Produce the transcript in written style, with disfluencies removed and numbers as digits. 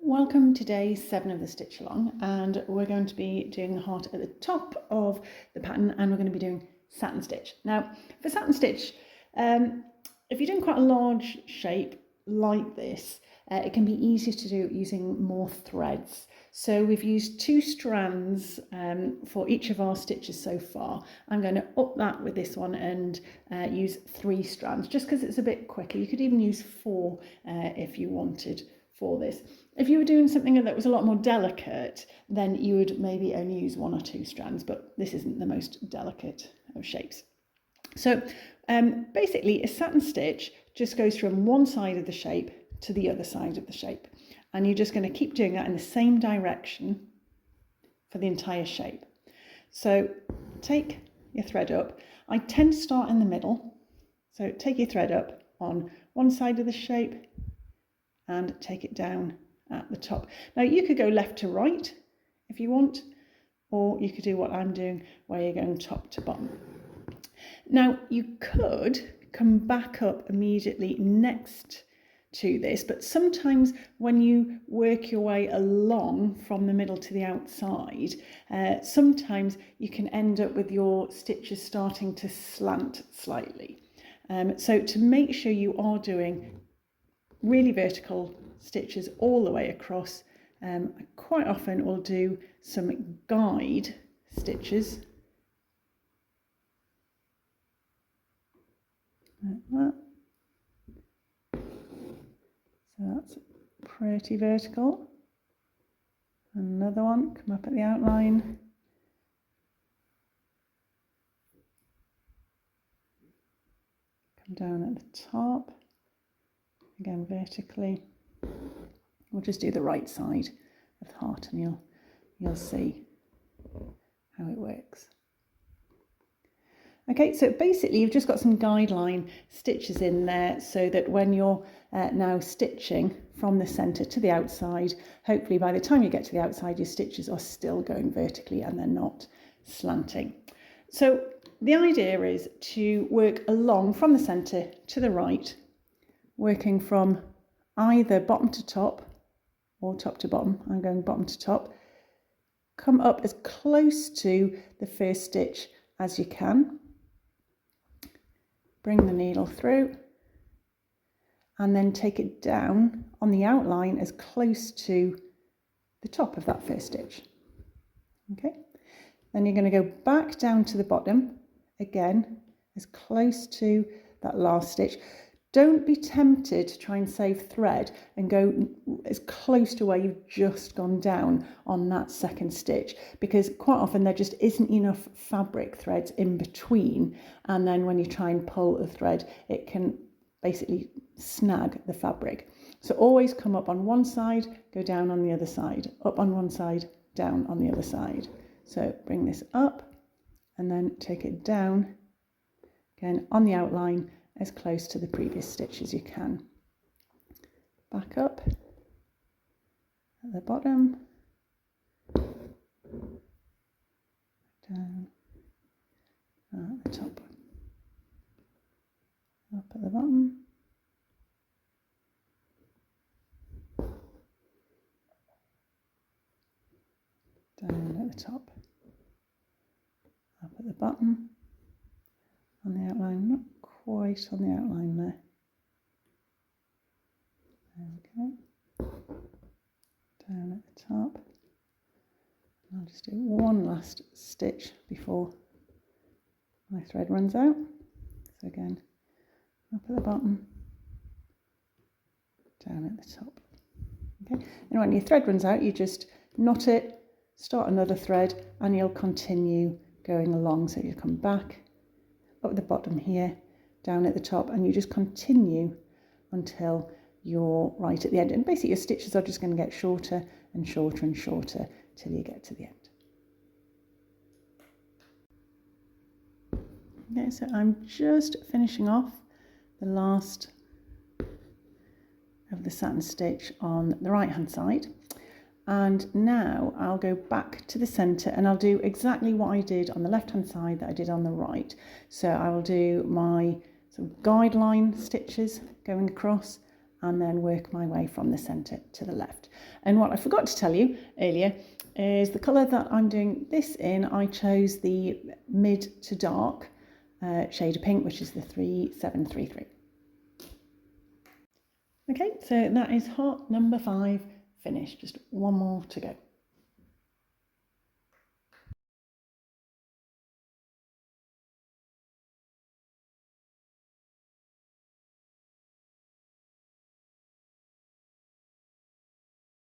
Welcome to day 7 of the stitch along, and we're going to be doing the heart at the top of the pattern, and we're going to be doing satin stitch. Now for satin stitch, if you're doing quite a large shape like this, it can be easier to do using more threads. So we've used 2 strands for each of our stitches so far. I'm going to up that with this one and use 3 strands just because it's a bit quicker. You could even use 4 if you wanted for this. If you were doing something that was a lot more delicate, then you would maybe only use 1 or 2 strands, but this isn't the most delicate of shapes. So basically a satin stitch just goes from one side of the shape to the other side of the shape, and you're just going to keep doing that in the same direction for the entire shape. So take your thread up. I tend to start in the middle, so take your thread up on one side of the shape and take it down at the top. Now you could go left to right if you want, or you could do what I'm doing where you're going top to bottom. Now you could come back up immediately next to this, but sometimes when you work your way along from the middle to the outside, sometimes you can end up with your stitches starting to slant slightly. So to make sure you are doing really vertical stitches all the way across, I quite often will do some guide stitches like that. So that's pretty vertical. Another one, come up at the outline. Come down at the top. Again vertically. We'll just do the right side of the heart and you'll see how it works. Okay, so basically you've just got some guideline stitches in there so that when you're now stitching from the centre to the outside, hopefully by the time you get to the outside your stitches are still going vertically and they're not slanting. So the idea is to work along from the centre to the right, working from either bottom to top or top to bottom. I'm going bottom to top. Come up as close to the first stitch as you can. Bring the needle through and then take it down on the outline as close to the top of that first stitch. Okay, then you're going to go back down to the bottom again as close to that last stitch. Don't be tempted to try and save thread and go as close to where you've just gone down on that second stitch, because quite often there just isn't enough fabric threads in between, and then when you try and pull the thread it can basically snag the fabric. So always come up on one side, go down on the other side, up on one side, down on the other side. So bring this up and then take it down again on the outline as close to the previous stitch as you can. Back up at the bottom, down at the top, up at the bottom, down at the top, up at the bottom, on the outline, not quite on the outline there. Okay, down at the top. I'll just do one last stitch before my thread runs out. So again, up at the bottom, down at the top. Okay, and when your thread runs out, you just knot it, start another thread, and you'll continue going along. So you come back up the bottom here, down at the top, and you just continue until you're right at the end. And basically your stitches are just going to get shorter and shorter and shorter till you get to the end. Okay, so I'm just finishing off the last of the satin stitch on the right hand side, and now I'll go back to the centre and I'll do exactly what I did on the left hand side that I did on the right. So I will do my sort of guideline stitches going across, and then work my way from the centre to the left. And what I forgot to tell you earlier is the colour that I'm doing this in, I chose the mid to dark shade of pink, which is the 3733. Okay, so that is heart number 5 finished. Just one more to go.